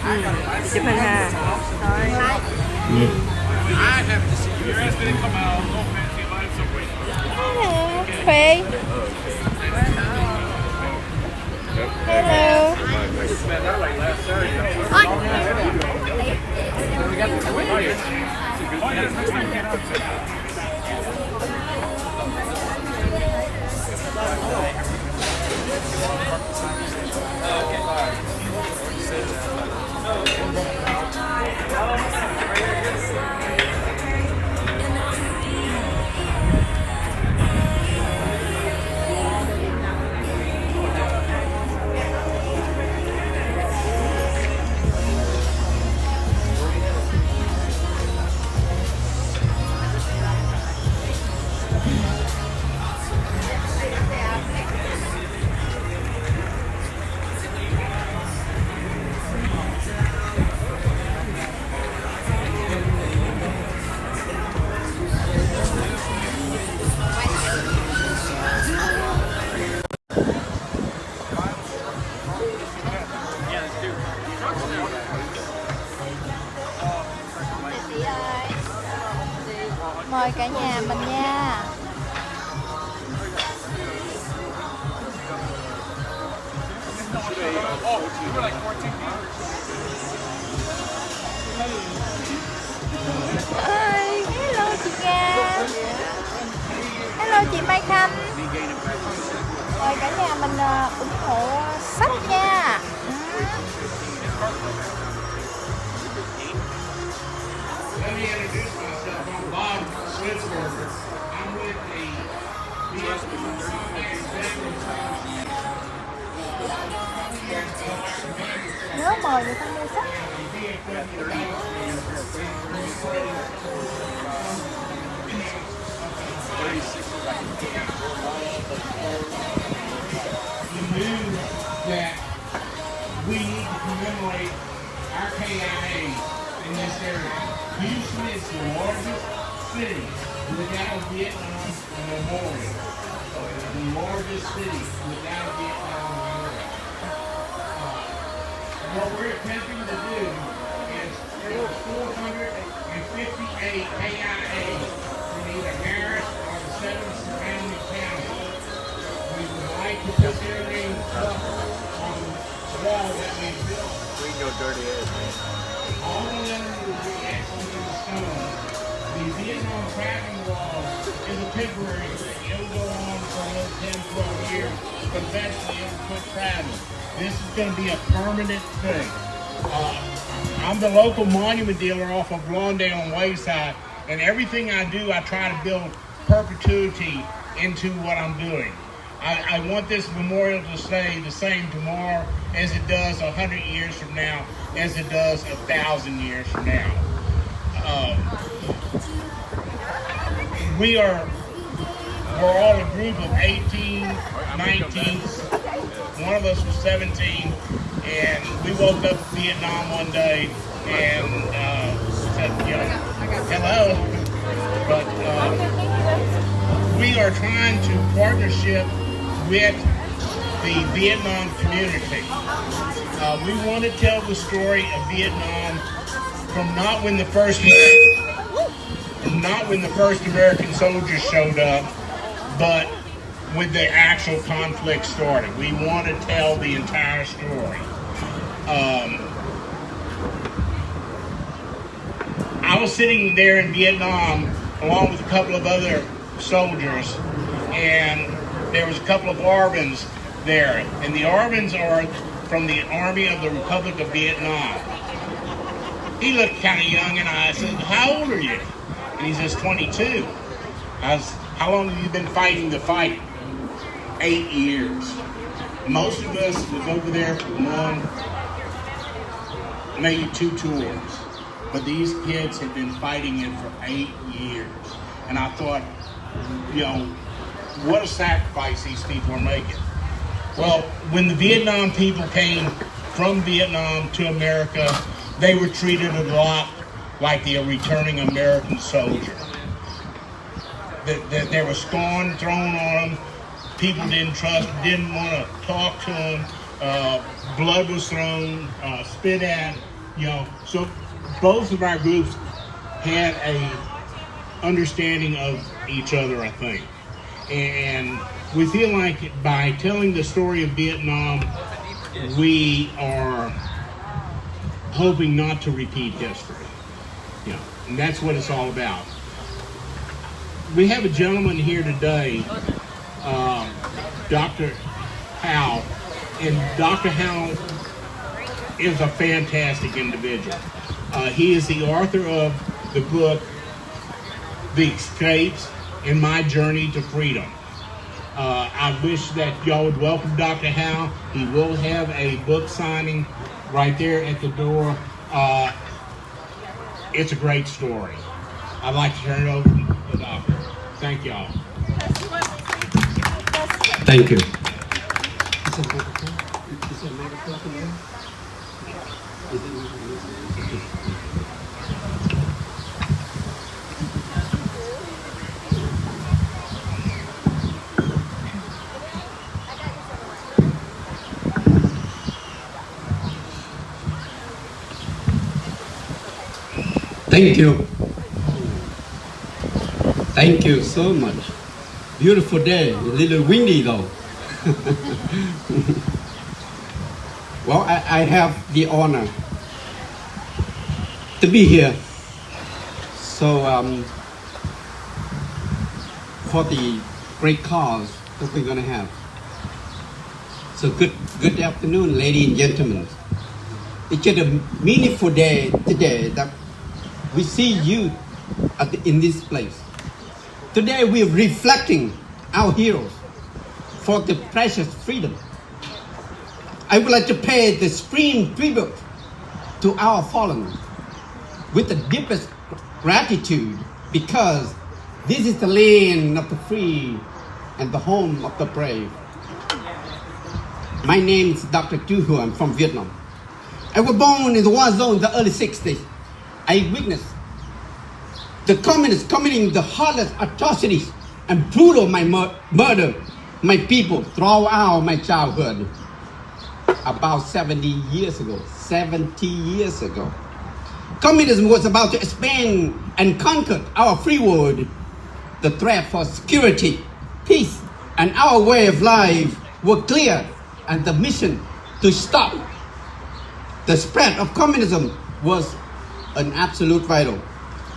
Chụp hình ha. Rồi. Khuê. Hello. Mời cả nhà mình nha. Ơi, hello chị Nga. Hello chị Mai Khanh. Mời cả nhà mình ủng hộ sách nha. Nhớ mời người ta mua sách. That we need to commemorate our KIA in this area. Houston is the largest city without a Vietnam memorial. The largest city without a Vietnam memorial. What we're attempting to do is there are 458 KIAs in either Harris or the 7 surrounding counties. We would like to put their names up on the wall that we built. We go dirty ass, man. All the letters will be excellent in the stone. The Vietnam trapping wall is a temporary thing. It'll go on for another 10, 12 years, but eventually it'll quit traveling. This is going to be a permanent thing. I'm the local monument dealer off of Lawndale and Wayside, and everything I do, I try to build perpetuity into what I'm doing. I want this memorial to stay the same tomorrow as it does 100 years from now, as it does 1,000 years from now. We're all a group of 18, 19s. One of us was 17, and we woke up in Vietnam one day and said, hello. But we are trying to partnership with the Vietnam community. We want to tell the story of Vietnam from not when the first American soldiers showed up, but when the actual conflict started. We want to tell the entire story. I was sitting there in Vietnam along with a couple of other soldiers, and there was a couple of Arvins there, and the Arvins are from the Army of the Republic of Vietnam. He looked kind of young, and I said, how old are you? And he says, 22. How long have you been fighting the fight? 8 years. Most of us was over there for 1, maybe 2 tours. But these kids have been fighting it for 8 years. And I thought, what a sacrifice these people are making. Well, when the Vietnam people came from Vietnam to America, they were treated a lot like the returning American soldier. There was scorn thrown on them. People didn't trust, didn't want to talk to them. Blood was thrown, spit at, You know, so both of our groups had a understanding of each other, I think. And we feel like by telling the story of Vietnam, we are hoping not to repeat history. You know, and that's what it's all about. We have a gentleman here today, Dr. Howe, and Dr. Howe is a fantastic individual. He is the author of the book, The Escapes in My Journey to Freedom. I wish that y'all would welcome Dr. Howe. He will have a book signing right there at the door. It's a great story. I'd like to turn it over to the doctor. Thank y'all. Thank you. Thank you. Thank you so much. Beautiful day. A little windy though. Well, I have the honor to be here. So for the great cause that we're going to have. So good afternoon, ladies and gentlemen. It's just a meaningful day today that we see you in this place. Today we are reflecting our heroes for the precious freedom. I would like to pay the supreme tribute to our fallen with the deepest gratitude, because this is the land of the free and the home of the brave. My name is Dr. Tu Hu. I'm from Vietnam. I was born in the war zone in the early 60s. I witnessed the communists committing the hardest atrocities and brutal murder my people throughout my childhood. About 70 years ago. Communism was about to expand and conquer our free world. The threat for security, peace, and our way of life were clear, and the mission to stop the spread of communism was an absolute vital.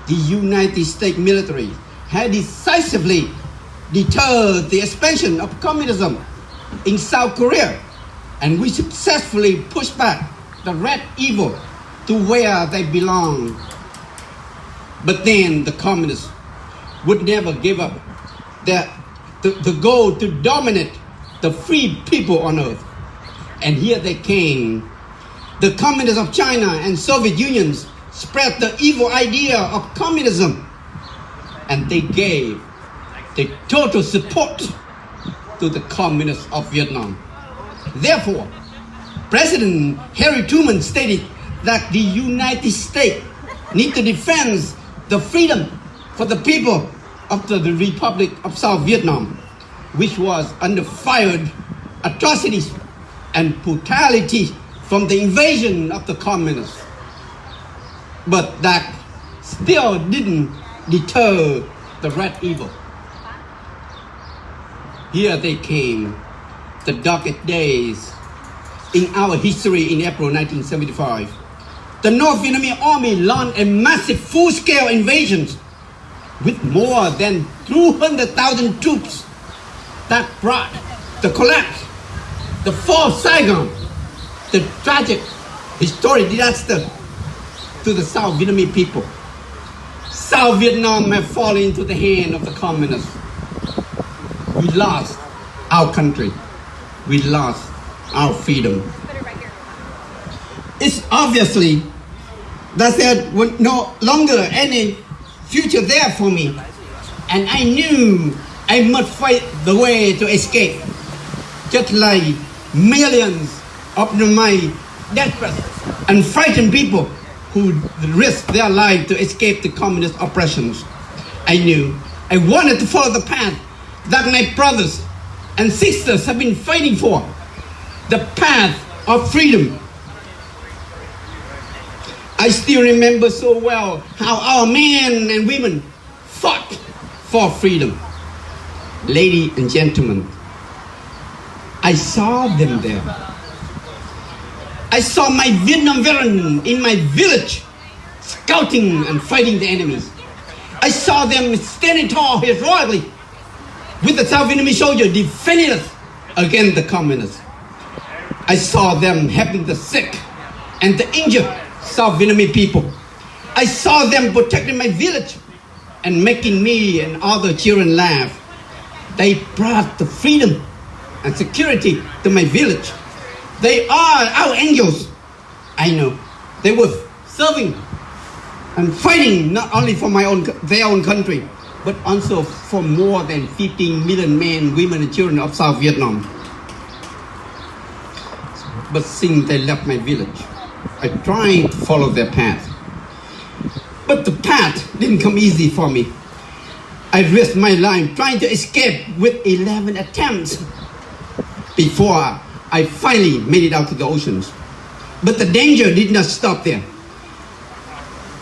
The United States military had decisively deterred the expansion of communism in South Korea, and we successfully pushed back the red evil to where they belong. But then the communists would never give up the goal to dominate the free people on earth. And here they came. The communists of China and Soviet Union spread the evil idea of communism, and they gave the total support to the communists of Vietnam. Therefore, President Harry Truman stated that the United States need to defend the freedom for the people of the Republic of South Vietnam, which was under fire atrocities and brutality from the invasion of the communists. But that still didn't deter the red evil. Here they came, the darkest days in our history in April 1975. The North Vietnamese army launched a massive full-scale invasion with more than 200,000 troops that brought the collapse, the fall of Saigon, the tragic historic disaster to the South Vietnamese people. South Vietnam had fallen into the hand of the communists. We lost our country. We lost our freedom. It's obviously that there was no longer any future there for me. And I knew I must fight the way to escape. Just like millions of my desperate and frightened people who risked their life to escape the communist oppressions. I knew I wanted to follow the path that my brothers and sisters have been fighting for, the path of freedom. I still remember so well how our men and women fought for freedom. Ladies and gentlemen, I saw them there. I saw my Vietnam veteran in my village scouting and fighting the enemies. I saw them standing tall heroically with the South Vietnamese soldier defending us against the communists. I saw them helping the sick and the injured South Vietnamese people. I saw them protecting my village and making me and other children laugh. They brought the freedom and security to my village. They are our angels. I know. They were serving and fighting not only for their own country, but also for more than 15 million men, women, and children of South Vietnam. But since they left my village, I tried to follow their path. But the path didn't come easy for me. I risked my life trying to escape with 11 attempts before I finally made it out to the oceans. But the danger did not stop there.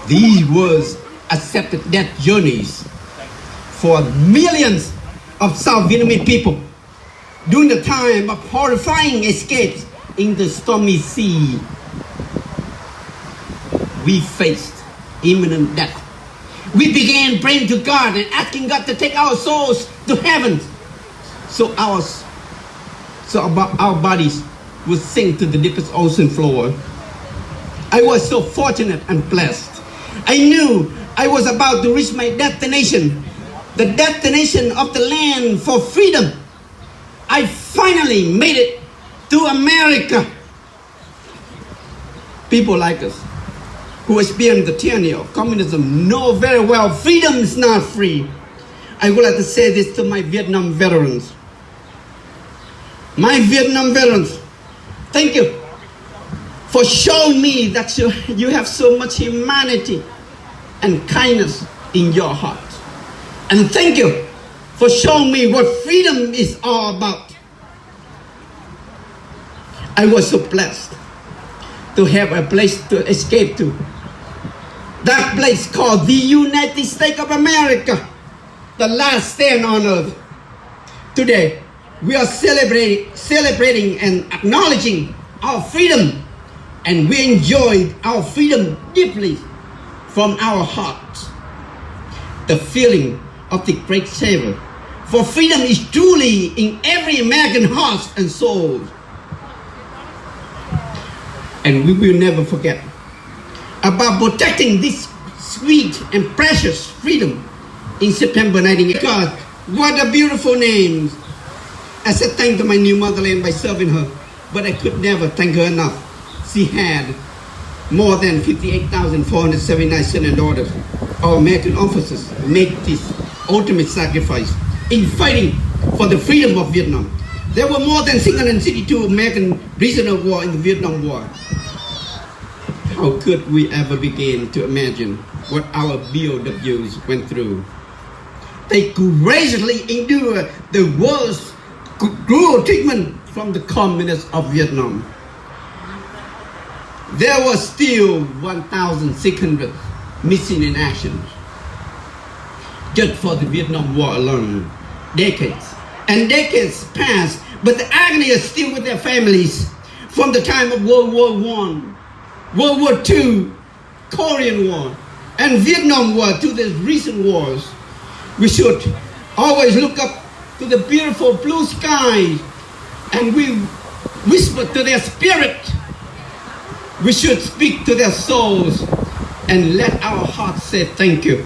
These were accepted death journeys for millions of South Vietnamese people during the time of horrifying escapes in the stormy sea. We faced imminent death. We began praying to God and asking God to take our souls to heaven so our bodies would sink to the deepest ocean floor. I was so fortunate and blessed. I knew I was about to reach my destination, the destination of the land for freedom. I finally made it to America. People like us who experience the tyranny of communism know very well freedom is not free. I would like to say this to my Vietnam veterans. My Vietnam veterans, thank you for showing me that you have so much humanity and kindness in your heart. And thank you for showing me what freedom is all about. I was so blessed to have a place to escape to. That place called the United States of America, the last stand on earth. Today, we are celebrating and acknowledging our freedom, and we enjoy our freedom deeply from our hearts. The feeling of the great Savior for freedom is truly in every American heart and soul. And we will never forget about protecting this sweet and precious freedom in September 1980. God, what a beautiful name. I said thank to my new motherland by serving her, but I could never thank her enough. She had more than 58,479 sons and daughters. Our American officers made this ultimate sacrifice in fighting for the freedom of Vietnam. There were more than 662 American prisoners of war in the Vietnam War. How could we ever begin to imagine what our BOWs went through? They courageously endured the worst cruel treatment from the communists of Vietnam. There was still 1,600 missing in action. Just for the Vietnam War alone, decades and decades passed, but the agony is still with their families from the time of World War I, World War II, Korean War, and Vietnam War to the recent wars. We should always look up to the beautiful blue sky and we whisper to their spirit. We should speak to their souls and let our hearts say thank you.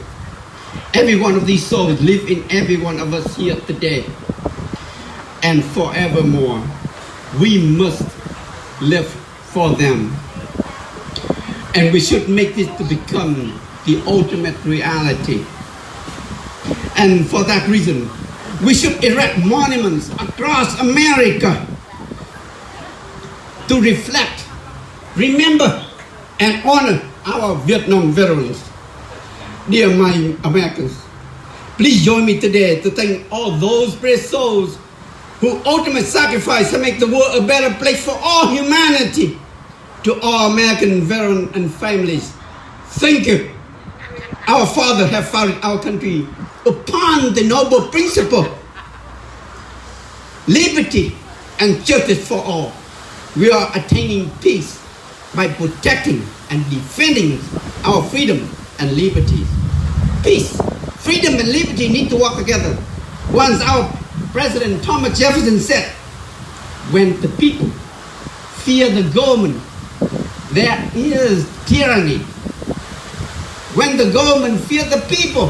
Every one of these souls live in every one of us here today and forevermore. We must live for them. And we should make this to become the ultimate reality. And for that reason, we should erect monuments across America to reflect, remember, and honor our Vietnam veterans. Dear my Americans, please join me today to thank all those brave souls who ultimately sacrifice to make the world a better place for all humanity. to all American veterans and families, thank you. Our fathers have founded our country upon the noble principle, liberty and justice for all. We are attaining peace by protecting and defending our freedom and liberties. Peace, freedom and liberty need to work together. Once our President Thomas Jefferson said, when the people fear the government, there is tyranny. When the government fears the people,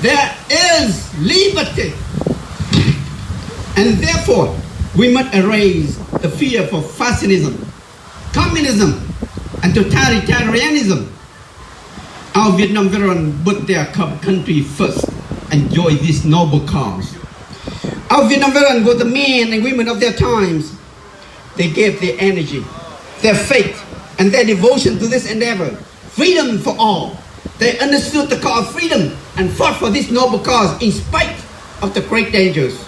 there is liberty. And therefore, we must erase the fear for fascism, communism, and totalitarianism. Our Vietnam veterans put their country first and joined this noble cause. Our Vietnam veterans were the men and women of their times. They gave their energy, their faith, and their devotion to this endeavor. Freedom for all. They understood the cause of freedom and fought for this noble cause in spite of the great dangers.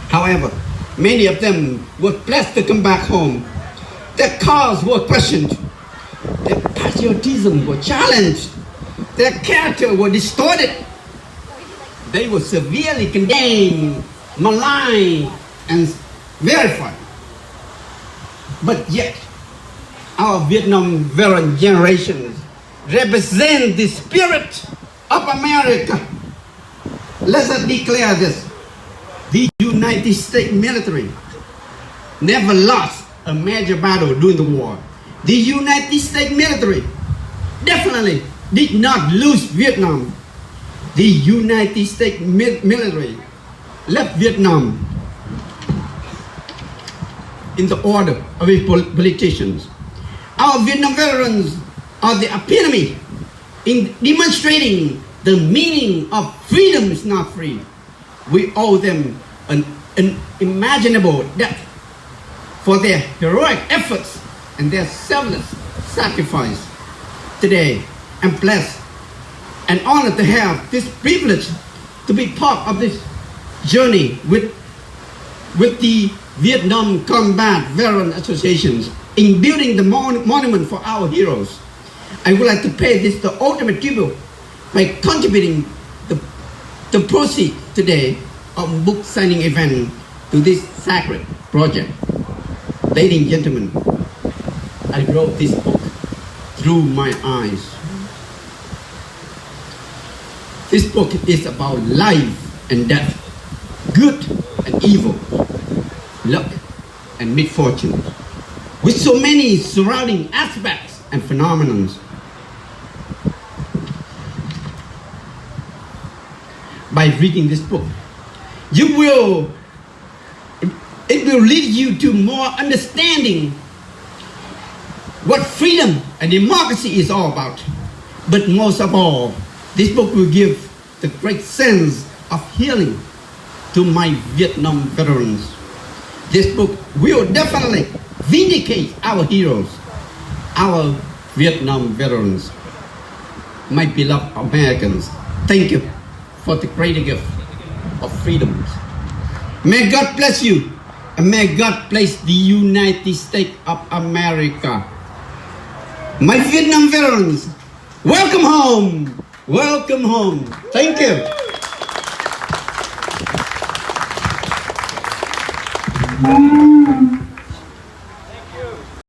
However, many of them were blessed to come back home. Their cause was questioned. Their patriotism was challenged. Their character was distorted. They were severely condemned, maligned, and verified. But yet, our Vietnam veteran generations represent the spirit of America. Let us declare this. The United States military never lost a major battle during the war. The United States military definitely did not lose Vietnam. The United States military left Vietnam in the order of its politicians. Our Vietnam veterans are the epitome in demonstrating the meaning of freedom is not free. We owe them an unimaginable debt for their heroic efforts and their selfless sacrifice. Today, I'm blessed and honored to have this privilege to be part of this journey with the Vietnam Combat Veteran Associations in building the monument for our heroes. I would like to pay this the ultimate tribute by contributing the proceeds today of book signing event to this sacred project. Ladies and gentlemen, I wrote this book through my eyes. This book is about life and death, good and evil, luck and misfortune, with so many surrounding aspects and phenomena. By reading this book, it will lead you to more understanding what freedom and democracy is all about. But most of all, this book will give the great sense of healing to my Vietnam veterans. This book will definitely vindicate our heroes, our Vietnam veterans. My beloved Americans, thank you for the great gift of freedom. May God bless you, and may God bless the United States of America. My Vietnam veterans, welcome home, welcome home. Thank you.